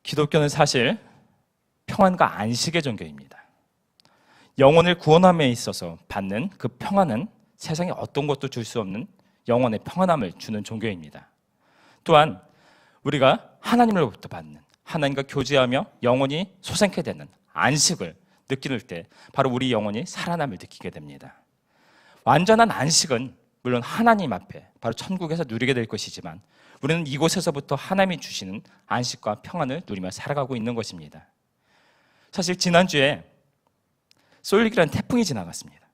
기독교는 사실 평안과 안식의 종교입니다. 영혼을 구원함에 있어서 받는 그 평안은 세상에 어떤 것도 줄 수 없는 영혼의 평안함을 주는 종교입니다. 또한 우리가 하나님으로부터 받는, 하나님과 교제하며 영혼이 솟아나게 되는 안식을 느낄 때 바로 우리 영혼이 살아남을 느끼게 됩니다. 완전한 안식은 물론 하나님 앞에 바로 천국에서 누리게 될 것이지만 우리는 이곳에서부터 하나님이 주시는 안식과 평안을 누리며 살아가고 있는 것입니다. 사실 지난주에 솔릭이라는 태풍이 지나갔습니다.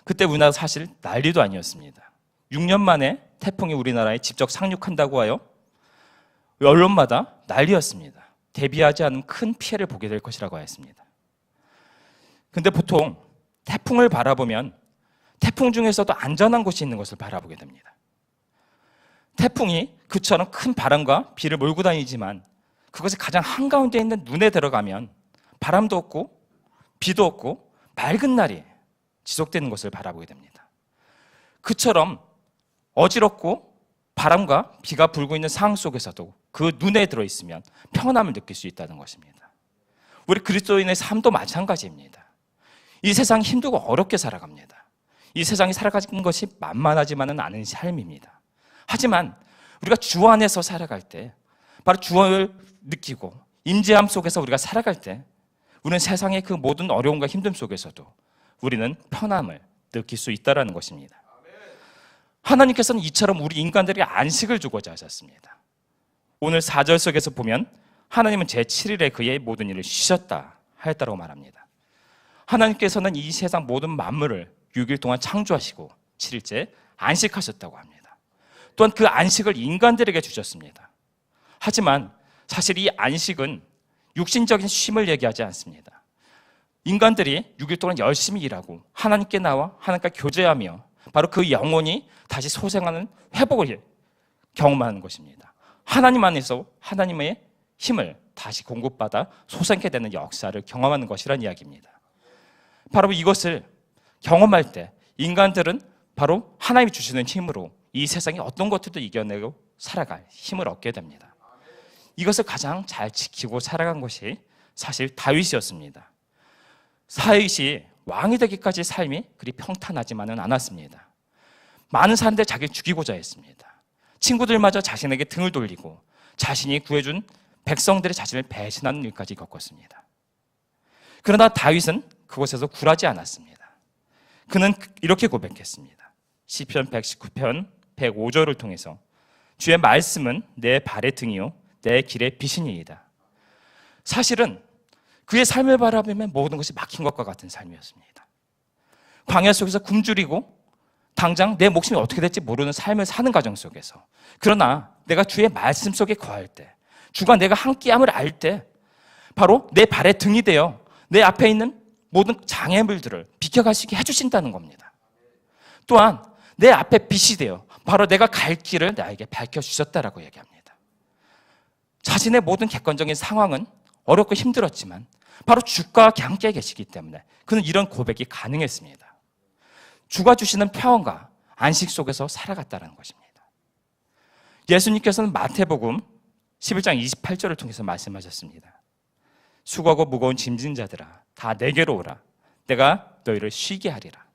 그때 우리나라 사실 난리도 아니었습니다. 6년 만에 태풍이 우리나라에 직접 상륙한다고 하여 언론마다 난리였습니다. 대비하지 않은 큰 피해를 보게 될 것이라고 하였습니다. 근데 보통 태풍을 바라보면 태풍 중에서도 안전한 곳이 있는 것을 바라보게 됩니다. 태풍이 그처럼 큰 바람과 비를 몰고 다니지만 그것이 가장 한가운데 있는 눈에 들어가면 바람도 없고 비도 없고 맑은 날이 지속되는 것을 바라보게 됩니다. 그처럼 어지럽고 바람과 비가 불고 있는 상황 속에서도 그 눈에 들어있으면 평안함을 느낄 수 있다는 것입니다. 우리 그리스도인의 삶도 마찬가지입니다. 이 세상 힘들고 어렵게 살아갑니다. 이 세상이 살아가는 것이 만만하지만은 않은 삶입니다. 하지만 우리가 주 안에서 살아갈 때 바로 주를 느끼고 임재함 속에서 우리가 살아갈 때 우리는 세상의 그 모든 어려움과 힘듦 속에서도 우리는 편함을 느낄 수 있다는 것입니다. 하나님께서는 이처럼 우리 인간들에게 안식을 주고자 하셨습니다. 오늘 4절 속에서 보면 하나님은 제7일에 그의 모든 일을 쉬셨다 하였다고 말합니다. 하나님께서는 이 세상 모든 만물을 6일 동안 창조하시고 7일째 안식하셨다고 합니다. 또한 그 안식을 인간들에게 주셨습니다. 하지만 사실 이 안식은 육신적인 쉼을 얘기하지 않습니다. 인간들이 6일 동안 열심히 일하고 하나님께 나와 하나님과 교제하며 바로 그 영혼이 다시 소생하는 회복을 경험하는 것입니다. 하나님 안에서 하나님의 힘을 다시 공급받아 솟아나게 되는 역사를 경험하는 것이란 이야기입니다. 바로 이것을 경험할 때 인간들은 바로 하나님이 주시는 힘으로 이 세상의 어떤 것들도 이겨내고 살아갈 힘을 얻게 됩니다. 이것을 가장 잘 지키고 살아간 것이 사실 다윗이었습니다. 다윗이 왕이 되기까지 삶이 그리 평탄하지만은 않았습니다. 많은 사람들 자기를 죽이고자 했습니다. 친구들마저 자신에게 등을 돌리고 자신이 구해준 백성들의 자신을 배신하는 일까지 겪었습니다. 그러나 다윗은 그곳에서 굴하지 않았습니다. 그는 이렇게 고백했습니다. 시편 119편 105절을 통해서 주의 말씀은 내 발의 등이요 내 길의 빛이니이다. 사실은 그의 삶을 바라보면 모든 것이 막힌 것과 같은 삶이었습니다. 광야 속에서 굶주리고 당장 내 목숨이 어떻게 될지 모르는 삶을 사는 과정 속에서, 그러나 내가 주의 말씀 속에 거할 때, 주가 내가 함께함을 알 때 바로 내 발의 등이 되어 내 앞에 있는 모든 장애물들을 비켜갈 수 있게 해주신다는 겁니다. 또한 내 앞에 빛이 되어 바로 내가 갈 길을 나에게 밝혀주셨다라고 얘기합니다. 자신의 모든 객관적인 상황은 어렵고 힘들었지만 바로 주가 함께 계시기 때문에 그는 이런 고백이 가능했습니다. 주가 주시는 평안과 안식 속에서 살아갔다는 것입니다. 예수님께서는 마태복음 11장 28절을 통해서 말씀하셨습니다. 수고하고 무거운 짐진 자들아 다 내게로 오라 내가 너희를 쉬게 하리라.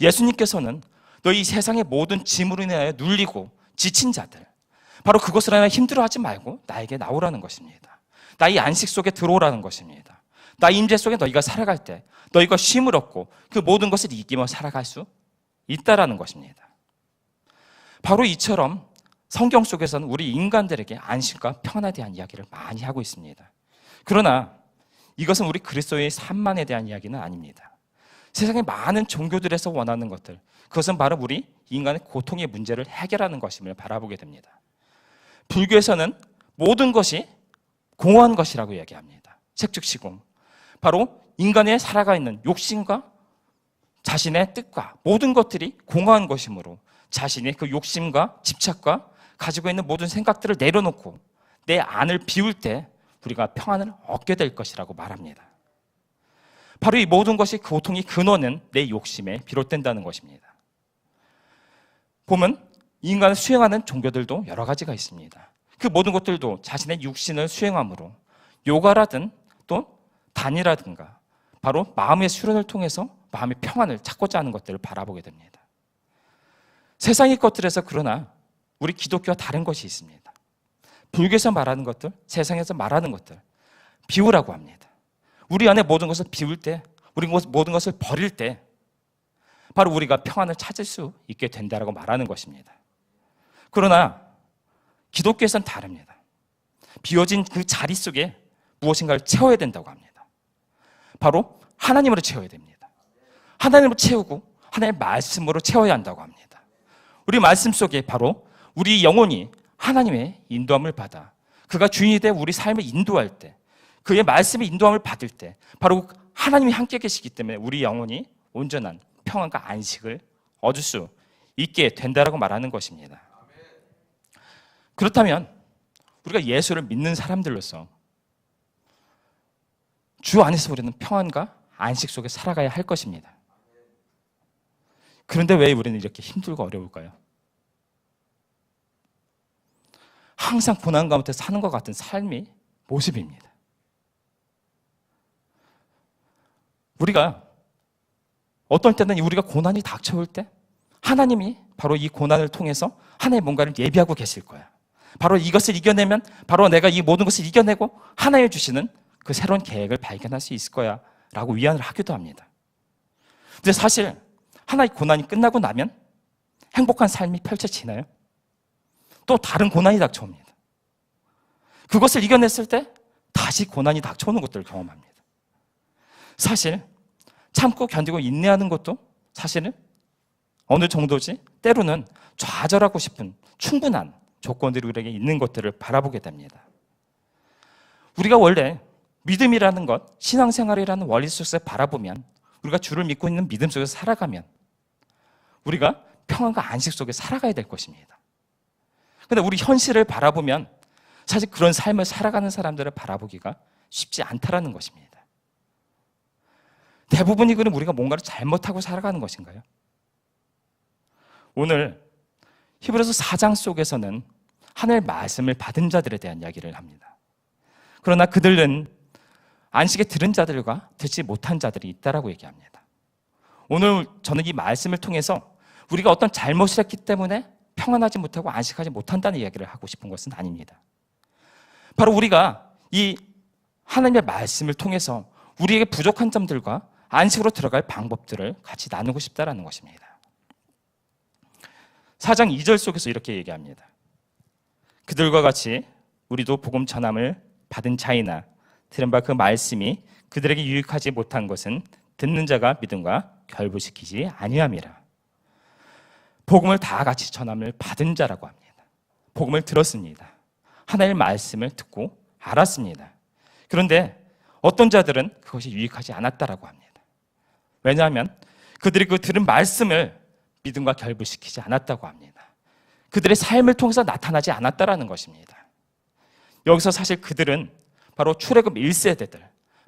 예수님께서는 너희 이 세상의 모든 짐으로 인하여 눌리고 지친 자들, 바로 그것을 하나 힘들어하지 말고 나에게 나오라는 것입니다. 나의 안식 속에 들어오라는 것입니다. 나의 임재 속에 너희가 살아갈 때 너희가 쉼을 얻고 그 모든 것을 이기며 살아갈 수 있다라는 것입니다. 바로 이처럼 성경 속에서는 우리 인간들에게 안식과 평안에 대한 이야기를 많이 하고 있습니다. 그러나 이것은 우리 그리스도의 삶만에 대한 이야기는 아닙니다. 세상의 많은 종교들에서 원하는 것들, 그것은 바로 우리 인간의 고통의 문제를 해결하는 것임을 바라보게 됩니다. 불교에서는 모든 것이 공허한 것이라고 얘기합니다. 색즉시공, 바로 인간의 살아가 있는 욕심과 자신의 뜻과 모든 것들이 공허한 것이므로 자신의 그 욕심과 집착과 가지고 있는 모든 생각들을 내려놓고 내 안을 비울 때 우리가 평안을 얻게 될 것이라고 말합니다. 바로 이 모든 것이 고통의 근원은 내 욕심에 비롯된다는 것입니다. 보면 인간을 수행하는 종교들도 여러 가지가 있습니다. 그 모든 것들도 자신의 육신을 수행함으로 요가라든 또 단이라든가 바로 마음의 수련을 통해서 마음의 평안을 찾고자 하는 것들을 바라보게 됩니다. 세상의 것들에서 그러나 우리 기독교와 다른 것이 있습니다. 불교에서 말하는 것들, 세상에서 말하는 것들, 비우라고 합니다. 우리 안에 모든 것을 비울 때, 우리 모든 것을 버릴 때 바로 우리가 평안을 찾을 수 있게 된다라고 말하는 것입니다. 그러나 기독교에서는 다릅니다. 비워진 그 자리 속에 무엇인가를 채워야 된다고 합니다. 바로 하나님으로 채워야 됩니다. 하나님으로 채우고 하나님의 말씀으로 채워야 한다고 합니다. 우리 말씀 속에 바로 우리 영혼이 하나님의 인도함을 받아 그가 주인이 돼 우리 삶을 인도할 때, 그의 말씀의 인도함을 받을 때 바로 하나님이 함께 계시기 때문에 우리 영혼이 온전한 평안과 안식을 얻을 수 있게 된다라고 말하는 것입니다. 그렇다면 우리가 예수를 믿는 사람들로서 주 안에서 우리는 평안과 안식 속에 살아가야 할 것입니다. 그런데 왜 우리는 이렇게 힘들고 어려울까요? 항상 고난 가운데 사는 것 같은 삶의 모습입니다. 우리가 어떤 때는 우리가 고난이 닥쳐올 때 하나님이 바로 이 고난을 통해서 하나님의 뭔가를 예비하고 계실 거야. 바로 이것을 이겨내면 바로 내가 이 모든 것을 이겨내고 하나님 주시는 그 새로운 계획을 발견할 수 있을 거야 라고 위안을 하기도 합니다. 근데 사실 하나의 고난이 끝나고 나면 행복한 삶이 펼쳐지나요? 또 다른 고난이 닥쳐옵니다. 그것을 이겨냈을 때 다시 고난이 닥쳐오는 것들을 경험합니다. 사실 참고 견디고 인내하는 것도 사실은 어느 정도지 때로는 좌절하고 싶은 충분한 조건들이 우리에게 있는 것들을 바라보게 됩니다. 우리가 원래 믿음이라는 것, 신앙생활이라는 원리 속에서 바라보면 우리가 주를 믿고 있는 믿음 속에서 살아가면 우리가 평안과 안식 속에 살아가야 될 것입니다. 그런데 우리 현실을 바라보면 사실 그런 삶을 살아가는 사람들을 바라보기가 쉽지 않다라는 것입니다. 대부분이 그럼 우리가 뭔가를 잘못하고 살아가는 것인가요? 오늘 히브리서 4장 속에서는 하나님의 말씀을 받은 자들에 대한 이야기를 합니다. 그러나 그들은 안식에 들은 자들과 듣지 못한 자들이 있다라고 얘기합니다. 오늘 저는 이 말씀을 통해서 우리가 어떤 잘못을 했기 때문에 평안하지 못하고 안식하지 못한다는 이야기를 하고 싶은 것은 아닙니다. 바로 우리가 이 하나님의 말씀을 통해서 우리에게 부족한 점들과 안식으로 들어갈 방법들을 같이 나누고 싶다라는 것입니다. 4장 2절 속에서 이렇게 얘기합니다. 그들과 같이 우리도 복음 전함을 받은 자이나 들은 바 그 말씀이 그들에게 유익하지 못한 것은 듣는 자가 믿음과 결부시키지 아니함이라. 복음을 다 같이 전함을 받은 자라고 합니다. 복음을 들었습니다. 하나님의 말씀을 듣고 알았습니다. 그런데 어떤 자들은 그것이 유익하지 않았다라고 합니다. 왜냐하면 그들이 그 들은 말씀을 믿음과 결부시키지 않았다고 합니다. 그들의 삶을 통해서 나타나지 않았다라는 것입니다. 여기서 사실 그들은 바로 출애굽 1세대들,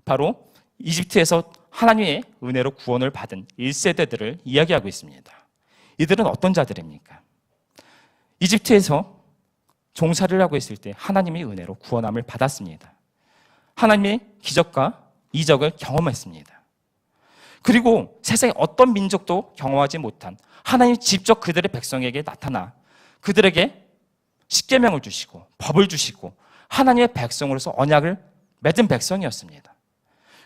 바로 이집트에서 하나님의 은혜로 구원을 받은 1세대들을 이야기하고 있습니다. 이들은 어떤 자들입니까? 이집트에서 종살이를 하고 있을 때 하나님의 은혜로 구원함을 받았습니다. 하나님의 기적과 이적을 경험했습니다. 그리고 세상에 어떤 민족도 경험하지 못한 하나님이 직접 그들의 백성에게 나타나 그들에게 십계명을 주시고 법을 주시고 하나님의 백성으로서 언약을 맺은 백성이었습니다.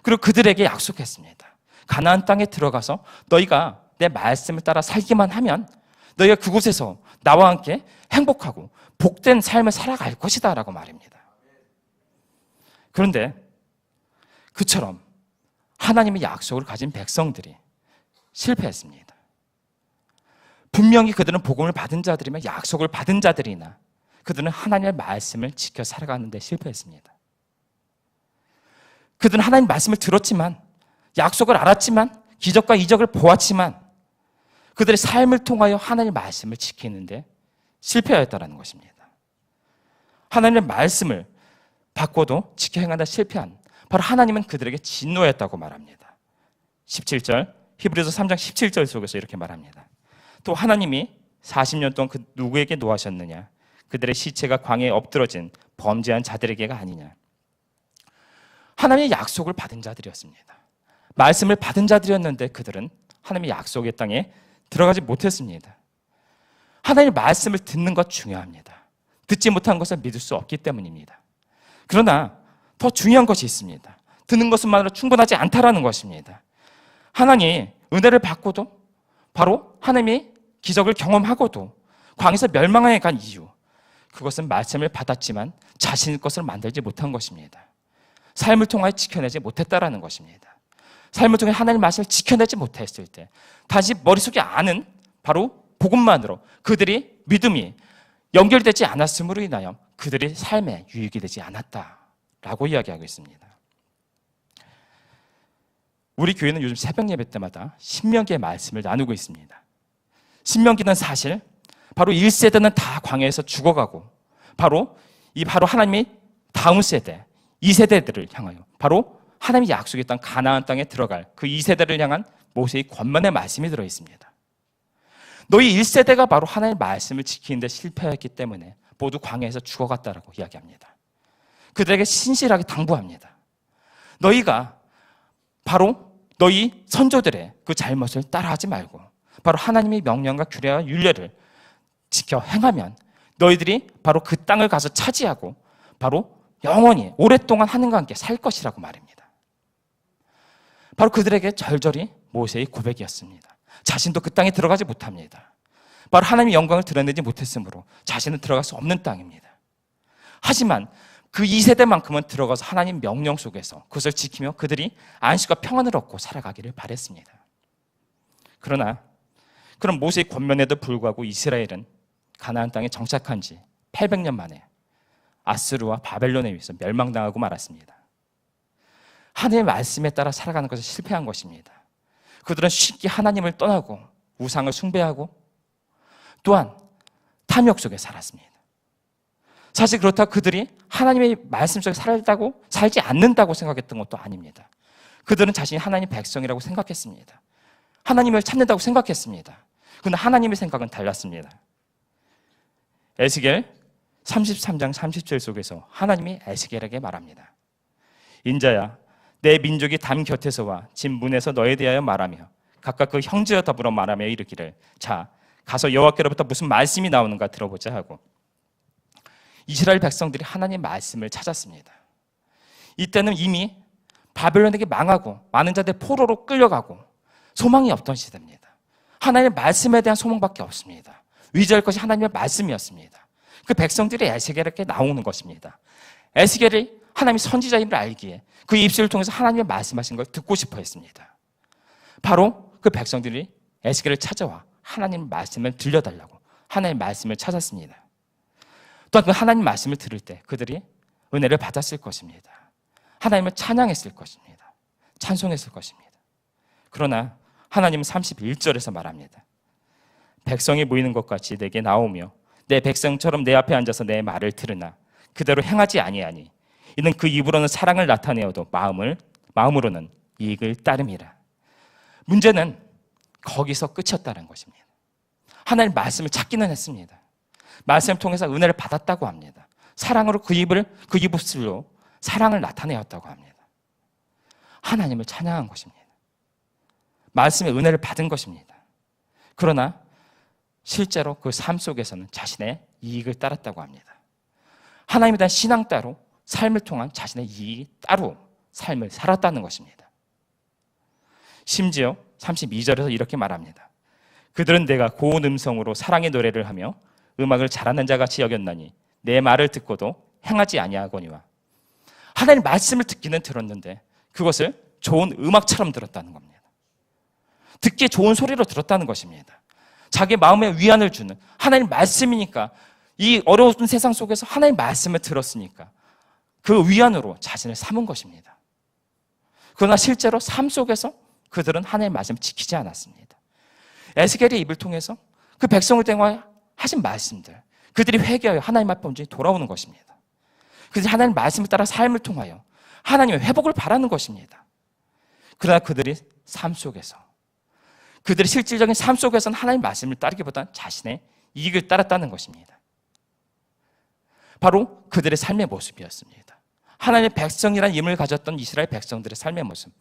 그리고 그들에게 약속했습니다. 가나안 땅에 들어가서 너희가 내 말씀을 따라 살기만 하면 너희가 그곳에서 나와 함께 행복하고 복된 삶을 살아갈 것이다 라고 말입니다. 그런데 그처럼 하나님의 약속을 가진 백성들이 실패했습니다. 분명히 그들은 복음을 받은 자들이며 약속을 받은 자들이나 그들은 하나님의 말씀을 지켜 살아가는 데 실패했습니다. 그들은 하나님의 말씀을 들었지만 약속을 알았지만 기적과 이적을 보았지만 그들의 삶을 통하여 하나님의 말씀을 지키는데 실패하였다는 것입니다. 하나님의 말씀을 받고도 지켜 행하다 실패한 바로 하나님은 그들에게 진노했다고 말합니다. 17절 히브리서 3장 17절 속에서 이렇게 말합니다. 또 하나님이 40년 동안 그 누구에게 노하셨느냐? 그들의 시체가 광야에 엎드러진 범죄한 자들에게가 아니냐. 하나님의 약속을 받은 자들이었습니다. 말씀을 받은 자들이었는데 그들은 하나님의 약속의 땅에 들어가지 못했습니다. 하나님의 말씀을 듣는 것 중요합니다. 듣지 못한 것을 믿을 수 없기 때문입니다. 그러나 더 중요한 것이 있습니다. 듣는 것만으로 충분하지 않다라는 것입니다. 하나님 은혜를 받고도 바로 하나님의 기적을 경험하고도 광야에서 멸망하게 간 이유, 그것은 말씀을 받았지만 자신의 것을 만들지 못한 것입니다. 삶을 통하여 지켜내지 못했다라는 것입니다. 삶을 통해 하나님의 말씀을 지켜내지 못했을 때 다시 머릿속에 아는 바로 복음만으로 그들이 믿음이 연결되지 않았음으로 인하여 그들의 삶에 유익이 되지 않았다라고 이야기하고 있습니다. 우리 교회는 요즘 새벽 예배 때마다 신명기의 말씀을 나누고 있습니다. 신명기는 사실 바로 1세대는 다 광야에서 죽어가고 바로 하나님의 다음 세대 2세대들을 향하여 바로 하나님의 약속의 땅 가나안 땅에 들어갈 그 2세대를 향한 모세의 권면의 말씀이 들어있습니다. 너희 1세대가 바로 하나님의 말씀을 지키는 데 실패했기 때문에 모두 광야에서 죽어갔다라고 이야기합니다. 그들에게 신실하게 당부합니다. 너희가 바로 너희 선조들의 그 잘못을 따라하지 말고 바로 하나님의 명령과 규례와 율례를 지켜 행하면 너희들이 바로 그 땅을 가서 차지하고 바로 영원히 오랫동안 하나님과 함께 살 것이라고 말입니다. 바로 그들에게 절절히 모세의 고백이었습니다. 자신도 그 땅에 들어가지 못합니다. 바로 하나님의 영광을 드러내지 못했으므로 자신은 들어갈 수 없는 땅입니다. 하지만 그 2세대만큼은 들어가서 하나님 명령 속에서 그것을 지키며 그들이 안식과 평안을 얻고 살아가기를 바랬습니다. 그러나 그런 모세의 권면에도 불구하고 이스라엘은 가나안 땅에 정착한 지 800년 만에 아스루와 바벨론에 의해서 멸망당하고 말았습니다. 하나님의 말씀에 따라 살아가는 것을 실패한 것입니다. 그들은 쉽게 하나님을 떠나고 우상을 숭배하고 또한 탐욕 속에 살았습니다. 사실 그렇다고 그들이 하나님의 말씀 속에 살지 않는다고 생각했던 것도 아닙니다. 그들은 자신이 하나님의 백성이라고 생각했습니다. 하나님을 찾는다고 생각했습니다. 그런데 하나님의 생각은 달랐습니다. 에스겔 33장 37 속에서 하나님이 에스겔에게 말합니다. 인자야, 내 민족이 담 곁에서와 집 문에서 너에 대하여 말하며 각각 그 형제와 더불어 말하며 이르기를 자, 가서 여호와께로부터 무슨 말씀이 나오는가 들어보자 하고 이스라엘 백성들이 하나님의 말씀을 찾았습니다. 이때는 이미 바벨론에게 망하고 많은 자들 포로로 끌려가고 소망이 없던 시대입니다. 하나님의 말씀에 대한 소망밖에 없습니다. 위대할 것이 하나님의 말씀이었습니다. 그 백성들이 에스겔에게 나오는 것입니다. 에스겔이 하나님의 선지자임을 알기에 그 입술을 통해서 하나님의 말씀하신 걸 듣고 싶어 했습니다. 바로 그 백성들이 에스겔을 찾아와 하나님의 말씀을 들려달라고 하나님의 말씀을 찾았습니다. 또한 그 하나님 말씀을 들을 때 그들이 은혜를 받았을 것입니다. 하나님을 찬양했을 것입니다. 찬송했을 것입니다. 그러나 하나님은 31절에서 말합니다. 백성이 모이는 것 같이 내게 나오며 내 백성처럼 내 앞에 앉아서 내 말을 들으나 그대로 행하지 아니하니 이는 그 입으로는 사랑을 나타내어도 마음으로는 이익을 따름이라. 문제는 거기서 끝이었다는 것입니다. 하나님 말씀을 찾기는 했습니다. 말씀을 통해서 은혜를 받았다고 합니다. 사랑으로 그 입술로 사랑을 나타내었다고 합니다. 하나님을 찬양한 것입니다. 말씀의 은혜를 받은 것입니다. 그러나 실제로 그 삶 속에서는 자신의 이익을 따랐다고 합니다. 하나님에 대한 신앙 따로 삶을 통한 자신의 이익 따로 삶을 살았다는 것입니다. 심지어 32절에서 이렇게 말합니다. 그들은 내가 고운 음성으로 사랑의 노래를 하며 음악을 잘하는 자같이 여겼나니 내 말을 듣고도 행하지 아니하거니와. 하나님 말씀을 듣기는 들었는데 그것을 좋은 음악처럼 들었다는 겁니다. 듣기에 좋은 소리로 들었다는 것입니다. 자기 마음에 위안을 주는 하나님 말씀이니까 이 어려운 세상 속에서 하나님 말씀을 들었으니까 그 위안으로 자신을 삼은 것입니다. 그러나 실제로 삶 속에서 그들은 하나님의 말씀을 지키지 않았습니다. 에스겔의 입을 통해서 그 백성을 대하여 하신 말씀들, 그들이 회개하여 하나님 앞에 온전히 돌아오는 것입니다. 그들이 하나님 말씀을 따라 삶을 통하여 하나님의 회복을 바라는 것입니다. 그러나 그들이 삶 속에서 그들의 실질적인 삶 속에서는 하나님 말씀을 따르기보다는 자신의 이익을 따랐다는 것입니다. 바로 그들의 삶의 모습이었습니다. 하나님의 백성이라는 이름을 가졌던 이스라엘 백성들의 삶의 모습.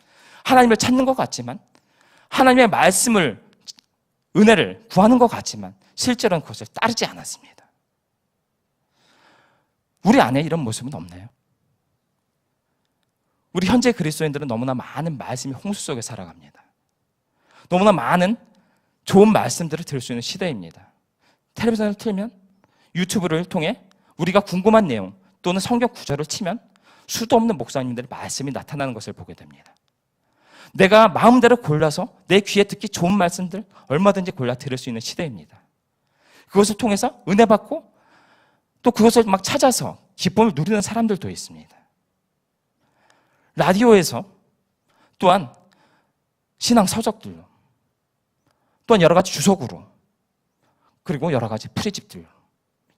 하나님을 찾는 것 같지만, 하나님의 말씀을, 은혜를 구하는 것 같지만 실제로는 그것을 따르지 않았습니다. 우리 안에 이런 모습은 없나요? 우리 현재 그리스도인들은 너무나 많은 말씀이 홍수 속에 살아갑니다. 너무나 많은 좋은 말씀들을 들을 수 있는 시대입니다. 텔레비전을 틀면, 유튜브를 통해 우리가 궁금한 내용 또는 성경 구절을 치면 수도 없는 목사님들의 말씀이 나타나는 것을 보게 됩니다. 내가 마음대로 골라서 내 귀에 듣기 좋은 말씀들 얼마든지 골라 들을 수 있는 시대입니다. 그것을 통해서 은혜 받고 또 그것을 막 찾아서 기쁨을 누리는 사람들도 있습니다. 라디오에서 또한 신앙 서적들로, 또한 여러 가지 주석으로, 그리고 여러 가지 프리집들로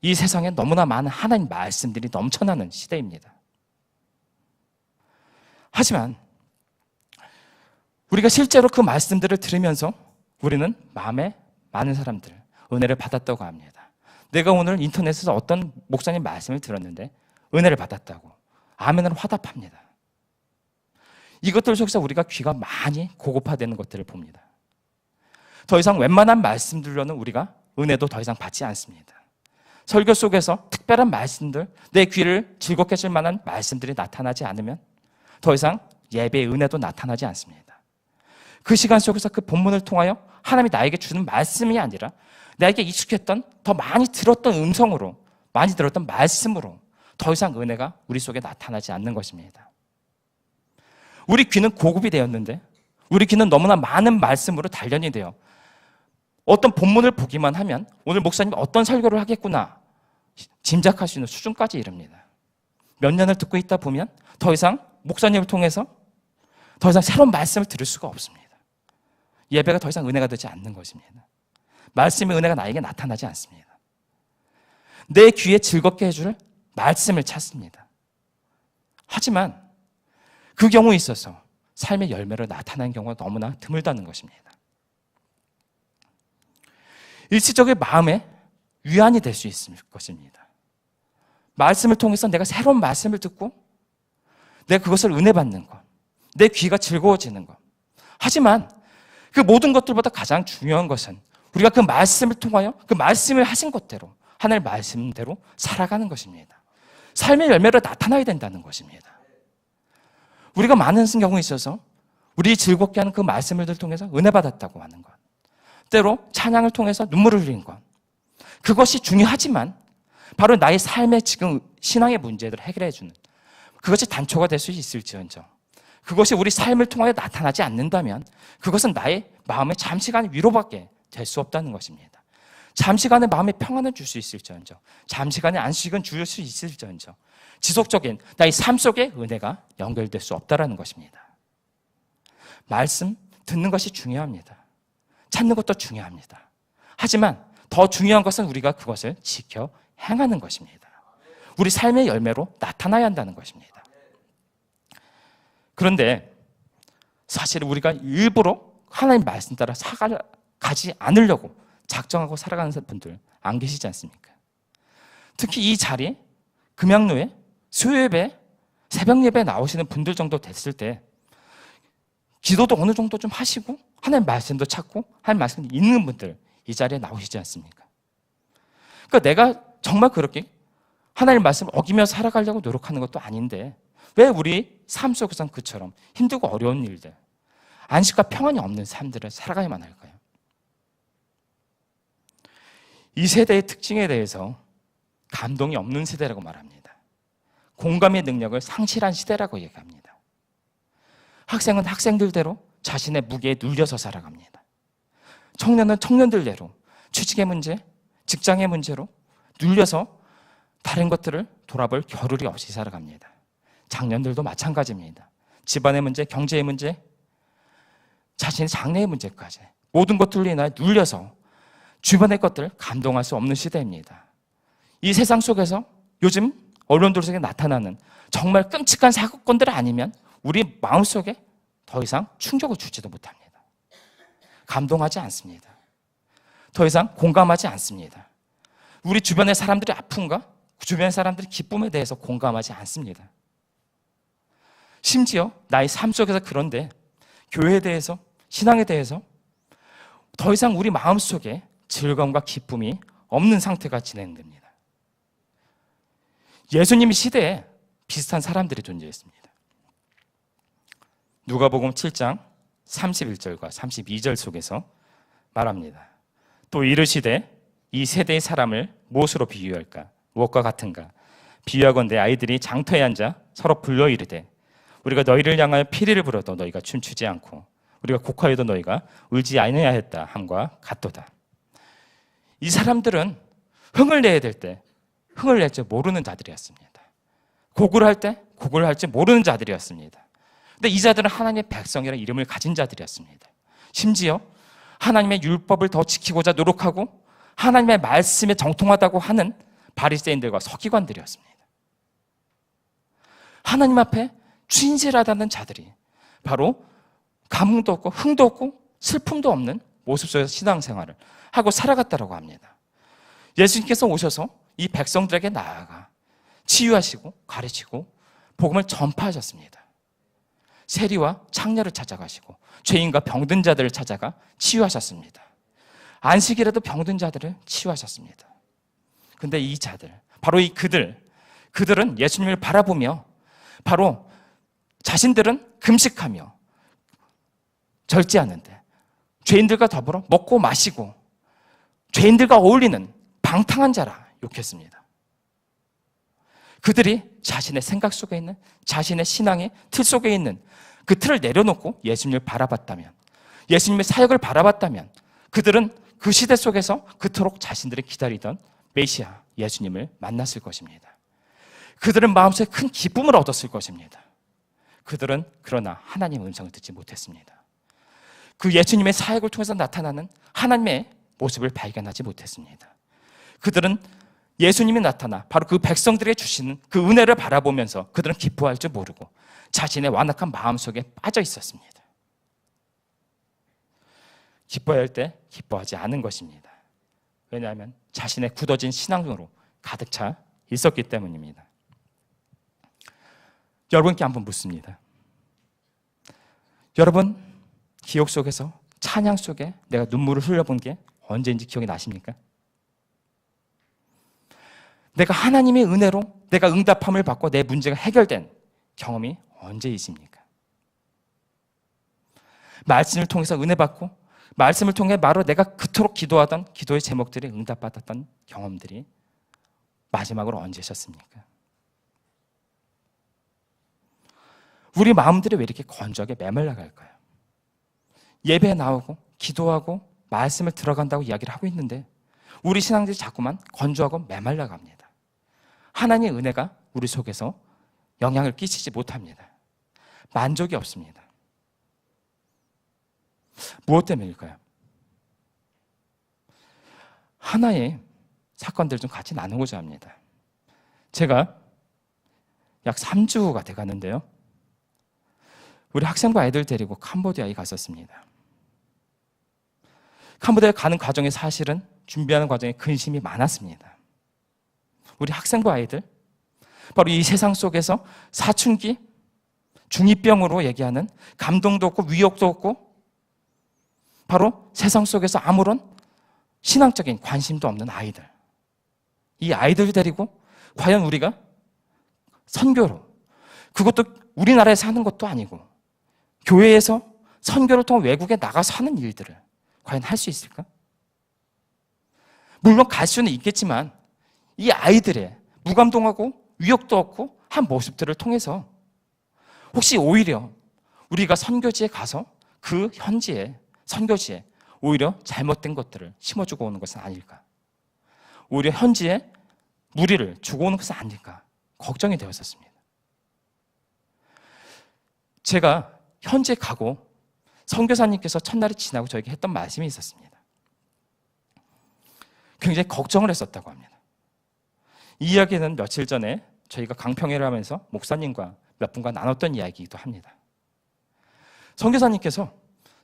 이 세상에 너무나 많은 하나님 말씀들이 넘쳐나는 시대입니다. 하지만 우리가 실제로 그 말씀들을 들으면서 우리는 마음에 많은 사람들 은혜를 받았다고 합니다. 내가 오늘 인터넷에서 어떤 목사님 말씀을 들었는데 은혜를 받았다고 아멘으로 화답합니다. 이것들 속에서 우리가 귀가 많이 고급화되는 것들을 봅니다. 더 이상 웬만한 말씀들로는 우리가 은혜도 더 이상 받지 않습니다. 설교 속에서 특별한 말씀들, 내 귀를 즐겁게 해줄 만한 말씀들이 나타나지 않으면 더 이상 예배의 은혜도 나타나지 않습니다. 그 시간 속에서 그 본문을 통하여 하나님이 나에게 주는 말씀이 아니라 나에게 익숙했던, 더 많이 들었던 음성으로, 많이 들었던 말씀으로 더 이상 은혜가 우리 속에 나타나지 않는 것입니다. 우리 귀는 고급이 되었는데 우리 귀는 너무나 많은 말씀으로 단련이 되어 어떤 본문을 보기만 하면 오늘 목사님이 어떤 설교를 하겠구나 짐작할 수 있는 수준까지 이릅니다. 몇 년을 듣고 있다 보면 더 이상 목사님을 통해서 더 이상 새로운 말씀을 들을 수가 없습니다. 예배가 더 이상 은혜가 되지 않는 것입니다. 말씀의 은혜가 나에게 나타나지 않습니다. 내 귀에 즐겁게 해줄 말씀을 찾습니다. 하지만 그 경우에 있어서 삶의 열매로 나타나는 경우가 너무나 드물다는 것입니다. 일시적인 마음에 위안이 될 수 있을 것입니다. 말씀을 통해서 내가 새로운 말씀을 듣고 내가 그것을 은혜 받는 것, 내 귀가 즐거워지는 것. 하지만 그 모든 것들보다 가장 중요한 것은 우리가 그 말씀을 통하여 그 말씀을 하신 것대로 하나님의 말씀대로 살아가는 것입니다. 삶의 열매로 나타나야 된다는 것입니다. 우리가 많은 경우에 있어서 우리 즐겁게 하는 그 말씀을 통해서 은혜 받았다고 하는 것, 때로 찬양을 통해서 눈물을 흘린 것, 그것이 중요하지만 바로 나의 삶의 지금 신앙의 문제들을 해결해 주는 그것이 단초가 될 수 있을지언정 그것이 우리 삶을 통하여 나타나지 않는다면 그것은 나의 마음의 잠시간의 위로밖에 될 수 없다는 것입니다. 잠시간의 마음의 평안을 줄 수 있을지언정, 잠시간의 안식은 줄 수 있을지언정 지속적인 나의 삶 속에 은혜가 연결될 수 없다는 것입니다. 말씀 듣는 것이 중요합니다. 찾는 것도 중요합니다. 하지만 더 중요한 것은 우리가 그것을 지켜 행하는 것입니다. 우리 삶의 열매로 나타나야 한다는 것입니다. 그런데 사실 우리가 일부러 하나님 말씀 따라 살아가지 않으려고 작정하고 살아가는 분들 안 계시지 않습니까? 특히 이 자리에 금양로에 수요예배, 새벽예배 나오시는 분들 정도 됐을 때 기도도 어느 정도 좀 하시고 하나님 말씀도 찾고 하나님 말씀 읽는 분들 이 자리에 나오시지 않습니까? 그러니까 내가 정말 그렇게 하나님 말씀을 어기며 살아가려고 노력하는 것도 아닌데 왜 우리 삶 속에서는 그처럼 힘들고 어려운 일들, 안식과 평안이 없는 삶들을 살아가야만 할까요? 이 세대의 특징에 대해서 감동이 없는 세대라고 말합니다. 공감의 능력을 상실한 시대라고 얘기합니다. 학생은 학생들대로 자신의 무게에 눌려서 살아갑니다. 청년은 청년들대로 취직의 문제, 직장의 문제로 눌려서 다른 것들을 돌아볼 겨를이 없이 살아갑니다. 장년들도 마찬가지입니다. 집안의 문제, 경제의 문제, 자신의 장래의 문제까지 모든 것들로 인하여 눌려서 주변의 것들을 감동할 수 없는 시대입니다. 이 세상 속에서 요즘 언론들 속에 나타나는 정말 끔찍한 사건들 아니면 우리 마음속에 더 이상 충격을 주지도 못합니다. 감동하지 않습니다. 더 이상 공감하지 않습니다. 우리 주변의 사람들이 아픈가? 주변 사람들이 기쁨에 대해서 공감하지 않습니다. 심지어 나의 삶 속에서 그런데 교회에 대해서, 신앙에 대해서 더 이상 우리 마음속에 즐거움과 기쁨이 없는 상태가 진행됩니다. 예수님의 시대에 비슷한 사람들이 존재했습니다. 누가복음 7장 31절과 32절 속에서 말합니다. 또 이르시되 이 세대의 사람을 무엇으로 비유할까? 무엇과 같은가? 비유하건대 아이들이 장터에 앉아 서로 불러 이르되 우리가 너희를 향하여 피리를 불어도 너희가 춤추지 않고 우리가 곡하여도 너희가 울지 아니하였다 함과 같도다. 이 사람들은 흥을 내야 될 때 흥을 낼 줄 모르는 자들이었습니다. 곡을 할 때 곡을 할 줄 모르는 자들이었습니다. 근데 이 자들은 하나님의 백성이라는 이름을 가진 자들이었습니다. 심지어 하나님의 율법을 더 지키고자 노력하고 하나님의 말씀에 정통하다고 하는 바리새인들과 서기관들이었습니다. 하나님 앞에 진실하다는 자들이 바로 감흥도 없고 흥도 없고 슬픔도 없는 모습 속에서 신앙생활을 하고 살아갔다고 합니다. 예수님께서 오셔서 이 백성들에게 나아가 치유하시고 가르치고 복음을 전파하셨습니다. 세리와 창녀를 찾아가시고 죄인과 병든 자들을 찾아가 치유하셨습니다. 안식이라도 병든 자들을 치유하셨습니다. 근데 이 자들, 바로 이 그들은 예수님을 바라보며 바로 자신들은 금식하며 절제하는데 죄인들과 더불어 먹고 마시고 죄인들과 어울리는 방탕한 자라 욕했습니다. 그들이 자신의 생각 속에 있는 자신의 신앙의 틀 속에 있는 그 틀을 내려놓고 예수님을 바라봤다면, 예수님의 사역을 바라봤다면 그들은 그 시대 속에서 그토록 자신들이 기다리던 메시아 예수님을 만났을 것입니다. 그들은 마음속에 큰 기쁨을 얻었을 것입니다. 그들은 그러나 하나님의 음성을 듣지 못했습니다. 그 예수님의 사역을 통해서 나타나는 하나님의 모습을 발견하지 못했습니다. 그들은 예수님이 나타나 바로 그 백성들에게 주시는 그 은혜를 바라보면서 그들은 기뻐할 줄 모르고 자신의 완악한 마음속에 빠져 있었습니다. 기뻐해야 할 때 기뻐하지 않은 것입니다. 왜냐하면 자신의 굳어진 신앙으로 가득 차 있었기 때문입니다. 여러분께 한번 묻습니다. 여러분 기억 속에서 찬양 속에 내가 눈물을 흘려본 게 언제인지 기억이 나십니까? 내가 하나님의 은혜로 내가 응답함을 받고 내 문제가 해결된 경험이 언제이십니까? 말씀을 통해서 은혜 받고 말씀을 통해 바로 내가 그토록 기도하던 기도의 제목들이 응답받았던 경험들이 마지막으로 언제셨습니까? 우리 마음들이 왜 이렇게 건조하게 메말라갈까요? 예배에 나오고 기도하고 말씀을 들어간다고 이야기를 하고 있는데 우리 신앙들이 자꾸만 건조하고 메말라갑니다. 하나님의 은혜가 우리 속에서 영향을 끼치지 못합니다. 만족이 없습니다. 무엇 때문일까요? 하나의 사건들을 좀 같이 나누고자 합니다. 제가 약 3주가 돼가는데요. 우리 학생부 아이들 데리고 캄보디아에 갔었습니다. 캄보디아에 가는 과정에 사실은 준비하는 과정에 근심이 많았습니다. 우리 학생부 아이들, 바로 이 세상 속에서 사춘기, 중2병으로 얘기하는 감동도 없고 위협도 없고 바로 세상 속에서 아무런 신앙적인 관심도 없는 아이들. 이 아이들을 데리고 과연 우리가 선교로, 그것도 우리나라에서 하는 것도 아니고 교회에서 선교를 통해 외국에 나가서 하는 일들을 과연 할 수 있을까? 물론 갈 수는 있겠지만 이 아이들의 무감동하고 위협도 없고 한 모습들을 통해서 혹시 오히려 우리가 선교지에 가서 그 현지에 선교지에 오히려 잘못된 것들을 심어주고 오는 것은 아닐까? 오히려 현지에 무리를 주고 오는 것은 아닐까? 걱정이 되었었습니다. 제가 현지에 가고 선교사님께서 첫날이 지나고 저에게 했던 말씀이 있었습니다. 굉장히 걱정을 했었다고 합니다. 이 이야기는 며칠 전에 저희가 강평회를 하면서 목사님과 몇 분과 나눴던 이야기이기도 합니다. 선교사님께서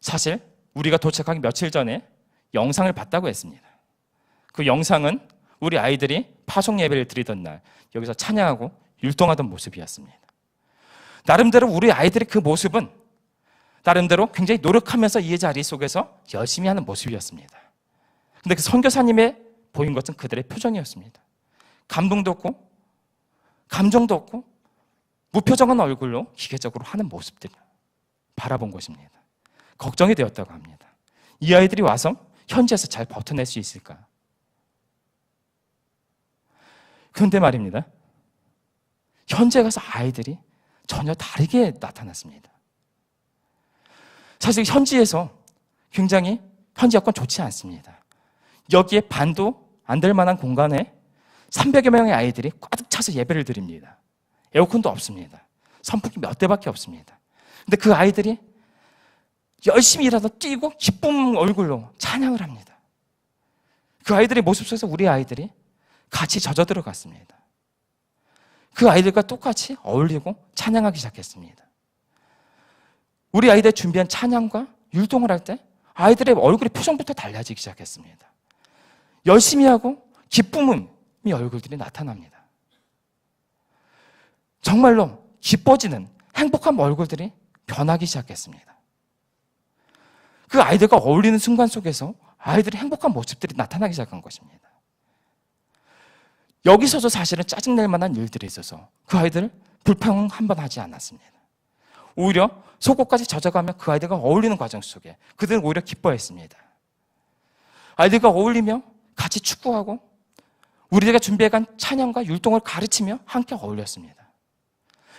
사실 우리가 도착하기 며칠 전에 영상을 봤다고 했습니다. 그 영상은 우리 아이들이 파송 예배를 드리던 날 여기서 찬양하고 율동하던 모습이었습니다. 나름대로 우리 아이들의 그 모습은 나름대로 굉장히 노력하면서 이 자리 속에서 열심히 하는 모습이었습니다. 근데 그 선교사님의 보인 것은 그들의 표정이었습니다. 감동도 없고 감정도 없고 무표정한 얼굴로 기계적으로 하는 모습들을 바라본 것입니다. 걱정이 되었다고 합니다. 이 아이들이 와서 현지에서 잘 버텨낼 수 있을까? 그런데 말입니다. 현지에 가서 아이들이 전혀 다르게 나타났습니다. 사실 현지에서 굉장히 현지 여건 좋지 않습니다. 여기에 반도 안 될 만한 공간에 300여 명의 아이들이 꽉 차서 예배를 드립니다. 에어컨도 없습니다. 선풍기 몇 대밖에 없습니다. 근데 그 아이들이 열심히 일하다 뛰고 기쁨 얼굴로 찬양을 합니다. 그 아이들의 모습 속에서 우리 아이들이 같이 젖어 들어갔습니다. 그 아이들과 똑같이 어울리고 찬양하기 시작했습니다. 우리 아이들 준비한 찬양과 율동을 할 때 아이들의 얼굴의 표정부터 달라지기 시작했습니다. 열심히 하고 기쁨의 얼굴들이 나타납니다. 정말로 기뻐지는 행복한 얼굴들이 변하기 시작했습니다. 그 아이들과 어울리는 순간 속에서 아이들의 행복한 모습들이 나타나기 시작한 것입니다. 여기서도 사실은 짜증낼 만한 일들이 있어서 그 아이들 불평 한 번 하지 않았습니다. 오히려 속옷까지 젖어가며 그 아이들과 어울리는 과정 속에 그들은 오히려 기뻐했습니다. 아이들과 어울리며 같이 축구하고 우리가 준비해간 찬양과 율동을 가르치며 함께 어울렸습니다.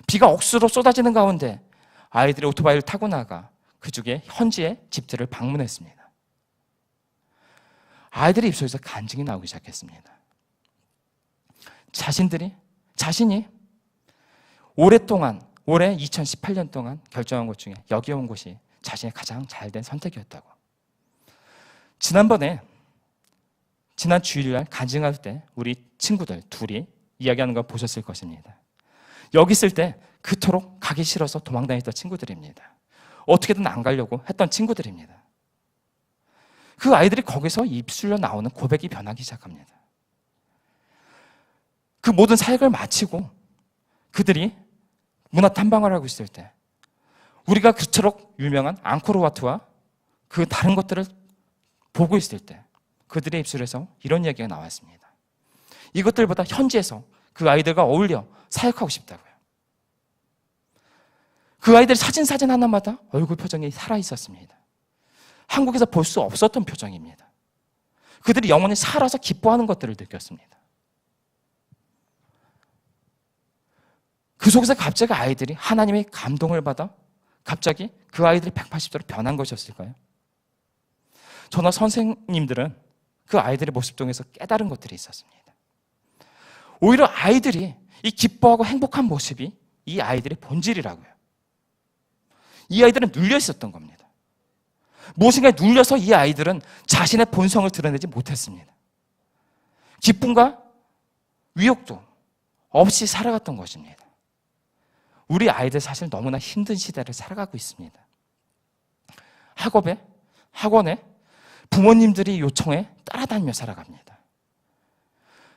비가 억수로 쏟아지는 가운데 아이들이 오토바이를 타고 나가 그중에 현지의 집들을 방문했습니다. 아이들의 입속에서 간증이 나오기 시작했습니다. 자신이 오랫동안 올해 2018년 동안 결정한 것 중에 여기 온 곳이 자신의 가장 잘된 선택이었다고. 지난 주일날 간증할 때 우리 친구들 둘이 이야기하는 걸 보셨을 것입니다. 여기 있을 때 그토록 가기 싫어서 도망다녔던 친구들입니다. 어떻게든 안 가려고 했던 친구들입니다. 그 아이들이 거기서 입술로 나오는 고백이 변하기 시작합니다. 그 모든 사역을 마치고 그들이 문화 탐방을 하고 있을 때 우리가 그토록 유명한 앙코르와트와 그 다른 것들을 보고 있을 때 그들의 입술에서 이런 이야기가 나왔습니다. 이것들보다 현지에서 그 아이들과 어울려 사역하고 싶다고요. 그 아이들 사진 하나마다 얼굴 표정이 살아있었습니다. 한국에서 볼 수 없었던 표정입니다. 그들이 영원히 살아서 기뻐하는 것들을 느꼈습니다. 그 속에서 갑자기 아이들이 하나님의 감동을 받아 갑자기 그 아이들이 180도로 변한 것이었을까요? 저나 선생님들은 그 아이들의 모습 중에서 깨달은 것들이 있었습니다. 오히려 아이들이 이 기뻐하고 행복한 모습이 이 아이들의 본질이라고요. 이 아이들은 눌려 있었던 겁니다. 무엇인가에 눌려서 이 아이들은 자신의 본성을 드러내지 못했습니다. 기쁨과 위욕도 없이 살아갔던 것입니다. 우리 아이들 사실 너무나 힘든 시대를 살아가고 있습니다. 학원에 부모님들이 요청에 따라다니며 살아갑니다.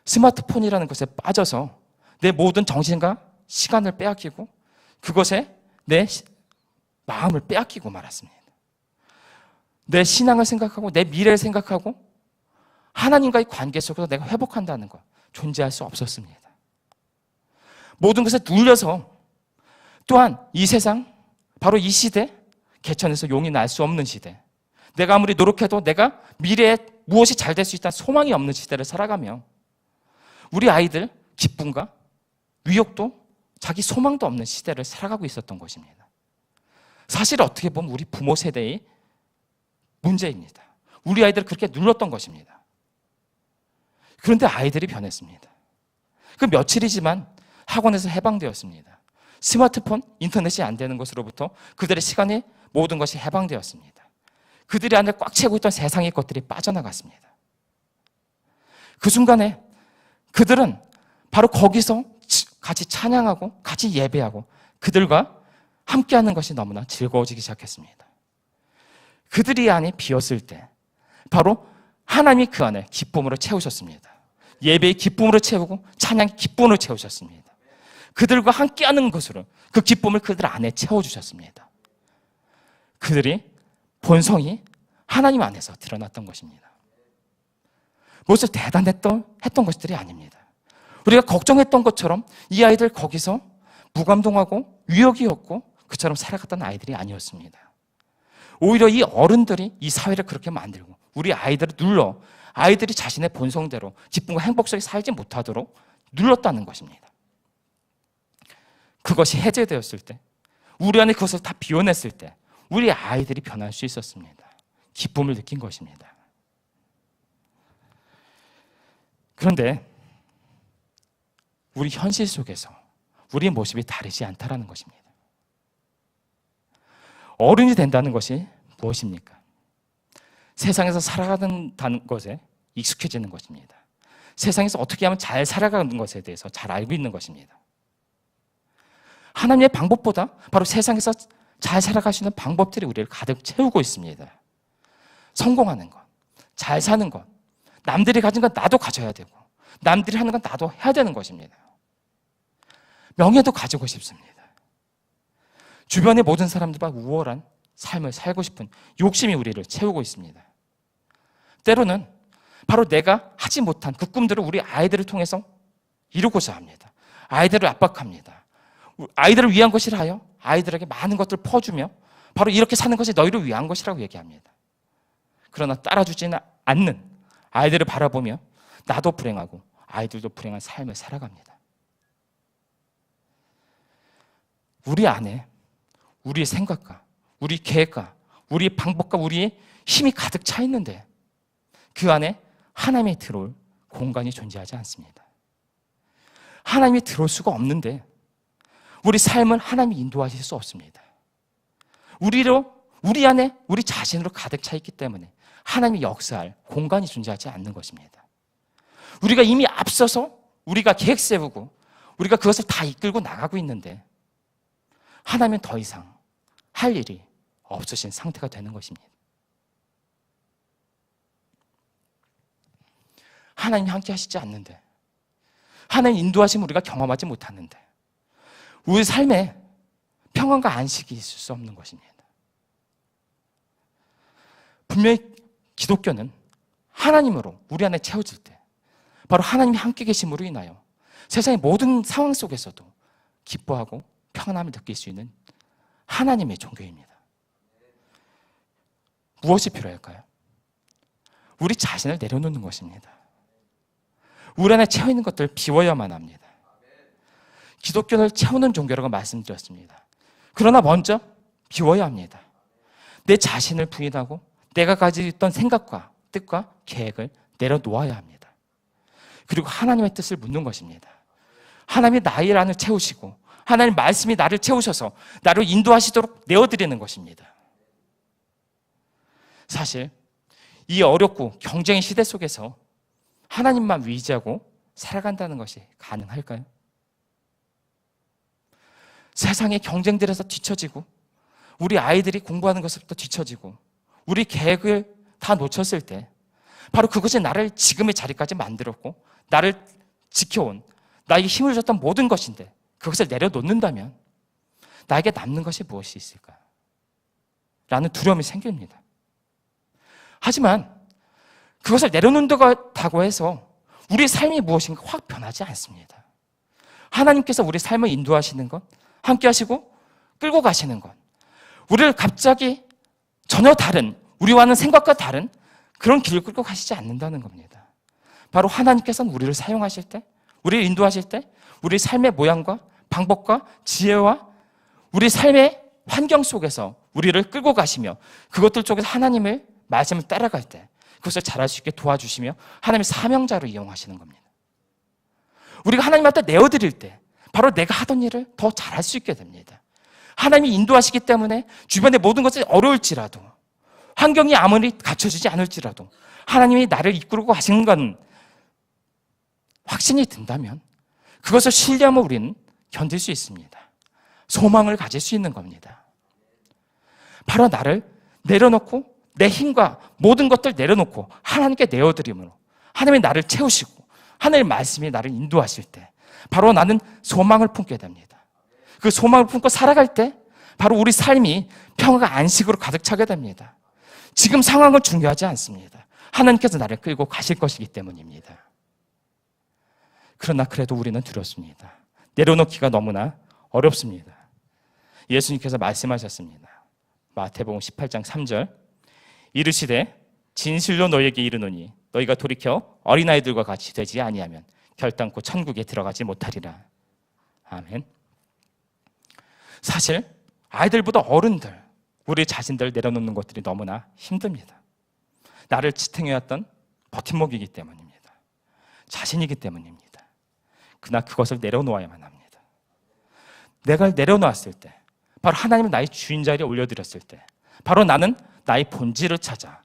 스마트폰이라는 것에 빠져서 내 모든 정신과 시간을 빼앗기고 그것에 내 마음을 빼앗기고 말았습니다. 내 신앙을 생각하고 내 미래를 생각하고 하나님과의 관계 속에서 내가 회복한다는 것 존재할 수 없었습니다. 모든 것에 눌려서 또한 이 세상, 바로 이 시대, 개천에서 용이 날 수 없는 시대, 내가 아무리 노력해도 내가 미래에 무엇이 잘 될 수 있다는 소망이 없는 시대를 살아가며 우리 아이들 기쁨과 위욕도 자기 소망도 없는 시대를 살아가고 있었던 것입니다. 사실 어떻게 보면 우리 부모 세대의 문제입니다. 우리 아이들을 그렇게 눌렀던 것입니다. 그런데 아이들이 변했습니다. 그 며칠이지만 학원에서 해방되었습니다. 스마트폰, 인터넷이 안 되는 것으로부터 그들의 시간이 모든 것이 해방되었습니다. 그들의 안을 꽉 채우고 있던 세상의 것들이 빠져나갔습니다. 그 순간에 그들은 바로 거기서 같이 찬양하고 같이 예배하고 그들과 함께하는 것이 너무나 즐거워지기 시작했습니다. 그들이 안이 비었을 때 바로 하나님이 그 안에 기쁨으로 채우셨습니다. 예배의 기쁨으로 채우고 찬양의 기쁨으로 채우셨습니다. 그들과 함께하는 것으로 그 기쁨을 그들 안에 채워주셨습니다. 그들이 본성이 하나님 안에서 드러났던 것입니다. 무엇을 대단했던 것들이 아닙니다. 우리가 걱정했던 것처럼 이 아이들 거기서 무감동하고 위협이 없고 그처럼 살아갔던 아이들이 아니었습니다. 오히려 이 어른들이 이 사회를 그렇게 만들고 우리 아이들을 눌러 아이들이 자신의 본성대로 기쁨과 행복 속에 살지 못하도록 눌렀다는 것입니다. 그것이 해제되었을 때, 우리 안에 그것을 다 비워냈을 때 우리 아이들이 변할 수 있었습니다. 기쁨을 느낀 것입니다. 그런데 우리 현실 속에서 우리의 모습이 다르지 않다라는 것입니다. 어른이 된다는 것이 무엇입니까? 세상에서 살아가는 것에 익숙해지는 것입니다. 세상에서 어떻게 하면 잘 살아가는 것에 대해서 잘 알고 있는 것입니다. 하나님의 방법보다 바로 세상에서 잘 살아갈 수 있는 방법들이 우리를 가득 채우고 있습니다. 성공하는 것, 잘 사는 것, 남들이 가진 건 나도 가져야 되고 남들이 하는 건 나도 해야 되는 것입니다. 명예도 가지고 싶습니다. 주변의 모든 사람들과 우월한 삶을 살고 싶은 욕심이 우리를 채우고 있습니다. 때로는 바로 내가 하지 못한 그 꿈들을 우리 아이들을 통해서 이루고자 합니다. 아이들을 압박합니다. 아이들을 위한 것이라 하여 아이들에게 많은 것들을 퍼주며 바로 이렇게 사는 것이 너희를 위한 것이라고 얘기합니다. 그러나 따라주지는 않는 아이들을 바라보며 나도 불행하고 아이들도 불행한 삶을 살아갑니다. 우리 안에 우리의 생각과 우리 계획과 우리의 방법과 우리의 힘이 가득 차 있는데 그 안에 하나님이 들어올 공간이 존재하지 않습니다. 하나님이 들어올 수가 없는데 우리 삶을 하나님이 인도하실 수 없습니다. 우리 안에 우리 자신으로 가득 차 있기 때문에 하나님이 역사할 공간이 존재하지 않는 것입니다. 우리가 이미 앞서서 우리가 계획 세우고 우리가 그것을 다 이끌고 나가고 있는데 하나님은 더 이상 할 일이 없으신 상태가 되는 것입니다. 하나님이 함께 하시지 않는데 하나님 인도하심을 우리가 경험하지 못하는데 우리 삶에 평안과 안식이 있을 수 없는 것입니다. 분명히 기독교는 하나님으로 우리 안에 채워질 때 바로 하나님이 함께 계심으로 인하여 세상의 모든 상황 속에서도 기뻐하고 평안함을 느낄 수 있는 하나님의 종교입니다. 무엇이 필요할까요? 우리 자신을 내려놓는 것입니다. 우리 안에 채워있는 것들을 비워야만 합니다. 기독교를 채우는 종교라고 말씀드렸습니다. 그러나 먼저 비워야 합니다. 내 자신을 부인하고 내가 가지고 있던 생각과 뜻과 계획을 내려놓아야 합니다. 그리고 하나님의 뜻을 묻는 것입니다. 하나님이 나의 안을 채우시고 하나님 말씀이 나를 채우셔서 나를 인도하시도록 내어드리는 것입니다. 사실 이 어렵고 경쟁의 시대 속에서 하나님만 의지하고 살아간다는 것이 가능할까요? 세상의 경쟁들에서 뒤처지고 우리 아이들이 공부하는 것부터 뒤처지고 우리 계획을 다 놓쳤을 때 바로 그것이 나를 지금의 자리까지 만들었고 나를 지켜온 나에게 힘을 줬던 모든 것인데 그것을 내려놓는다면 나에게 남는 것이 무엇이 있을까? 라는 두려움이 생깁니다. 하지만 그것을 내려놓는다고 해서 우리의 삶이 무엇인가 확 변하지 않습니다. 하나님께서 우리 삶을 인도하시는 것, 함께 하시고 끌고 가시는 것, 우리를 갑자기 전혀 다른, 우리와는 생각과 다른 그런 길을 끌고 가시지 않는다는 겁니다. 바로 하나님께서는 우리를 사용하실 때, 우리를 인도하실 때 우리 삶의 모양과 방법과 지혜와 우리 삶의 환경 속에서 우리를 끌고 가시며 그것들 쪽에서 하나님의 말씀을 따라갈 때 그것을 잘할 수 있게 도와주시며 하나님의 사명자로 이용하시는 겁니다. 우리가 하나님한테 내어드릴 때 바로 내가 하던 일을 더 잘할 수 있게 됩니다. 하나님이 인도하시기 때문에 주변의 모든 것이 어려울지라도 환경이 아무리 갖춰지지 않을지라도 하나님이 나를 이끌고 가시는 건 확신이 든다면 그것을 신뢰하면 우리는 견딜 수 있습니다. 소망을 가질 수 있는 겁니다. 바로 나를 내려놓고 내 힘과 모든 것들 내려놓고 하나님께 내어드림으로 하나님이 나를 채우시고 하나님의 말씀이 나를 인도하실 때 바로 나는 소망을 품게 됩니다. 그 소망을 품고 살아갈 때 바로 우리 삶이 평화가 안식으로 가득 차게 됩니다. 지금 상황은 중요하지 않습니다. 하나님께서 나를 끌고 가실 것이기 때문입니다. 그러나 그래도 우리는 두렵습니다. 내려놓기가 너무나 어렵습니다. 예수님께서 말씀하셨습니다. 마태복음 18장 3절 이르시되 진실로 너희에게 이르노니 너희가 돌이켜 어린아이들과 같이 되지 아니하면 결단코 천국에 들어가지 못하리라. 아멘. 사실 아이들보다 어른들, 우리 자신들 내려놓는 것들이 너무나 힘듭니다. 나를 지탱해왔던 버팀목이기 때문입니다. 자신이기 때문입니다. 그러나 그것을 내려놓아야만 합니다. 내가 내려놓았을 때, 바로 하나님을 나의 주인 자리에 올려드렸을 때, 바로 나는 나의 본질을 찾아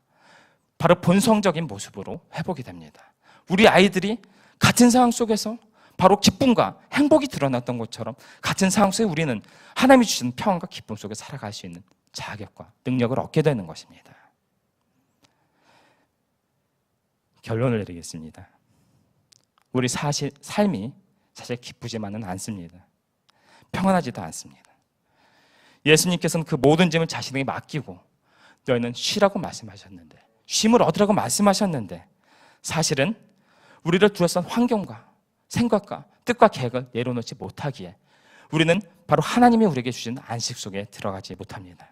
바로 본성적인 모습으로 회복이 됩니다. 우리 아이들이 같은 상황 속에서 바로 기쁨과 행복이 드러났던 것처럼 같은 상황 속에 우리는 하나님이 주신 평안과 기쁨 속에 살아갈 수 있는 자격과 능력을 얻게 되는 것입니다. 결론을 내리겠습니다. 우리 삶이 사실 기쁘지만은 않습니다. 평안하지도 않습니다. 예수님께서는 그 모든 짐을 자신에게 맡기고 너희는 쉬라고 말씀하셨는데, 쉼을 얻으라고 말씀하셨는데, 사실은 우리를 둘러싼 환경과 생각과 뜻과 계획을 내려놓지 못하기에 우리는 바로 하나님이 우리에게 주신 안식 속에 들어가지 못합니다.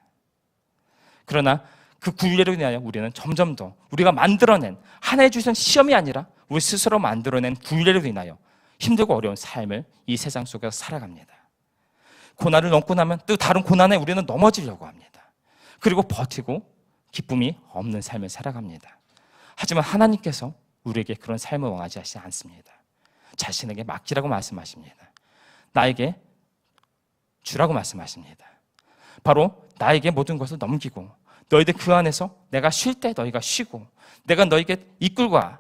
그러나 그 굴레로 인하여 우리는 점점 더 우리가 만들어낸, 하나의 주신 시험이 아니라 우리 스스로 만들어낸 굴레로 인하여 힘들고 어려운 삶을 이 세상 속에서 살아갑니다. 고난을 넘고 나면 또 다른 고난에 우리는 넘어지려고 합니다. 그리고 버티고 기쁨이 없는 삶을 살아갑니다. 하지만 하나님께서 우리에게 그런 삶을 원하지 않습니다. 자신에게 맡기라고 말씀하십니다. 나에게 주라고 말씀하십니다. 바로 나에게 모든 것을 넘기고 너희들 그 안에서 내가 쉴 때 너희가 쉬고, 내가 너희에게 이끌고 와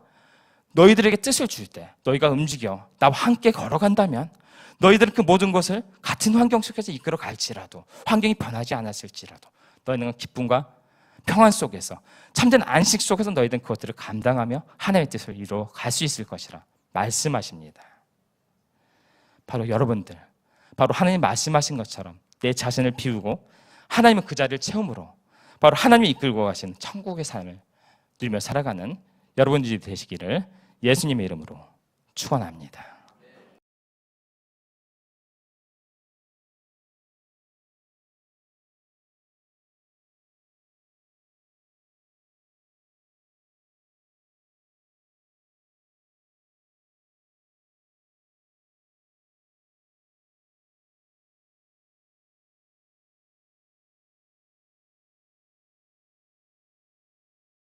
너희들에게 뜻을 줄 때 너희가 움직여 나와 함께 걸어간다면 너희들은 그 모든 것을 같은 환경 속에서 이끌어 갈지라도, 환경이 변하지 않았을지라도 너희는 기쁨과 평안 속에서, 참된 안식 속에서 너희들은 그것들을 감당하며 하나님의 뜻을 이루어 갈 수 있을 것이라 말씀하십니다. 바로 여러분들, 바로 하나님 말씀하신 것처럼 내 자신을 비우고 하나님은 그 자리를 채움으로 바로 하나님이 이끌고 가신 천국의 삶을 누리며 살아가는 여러분들이 되시기를 예수님의 이름으로 축원합니다.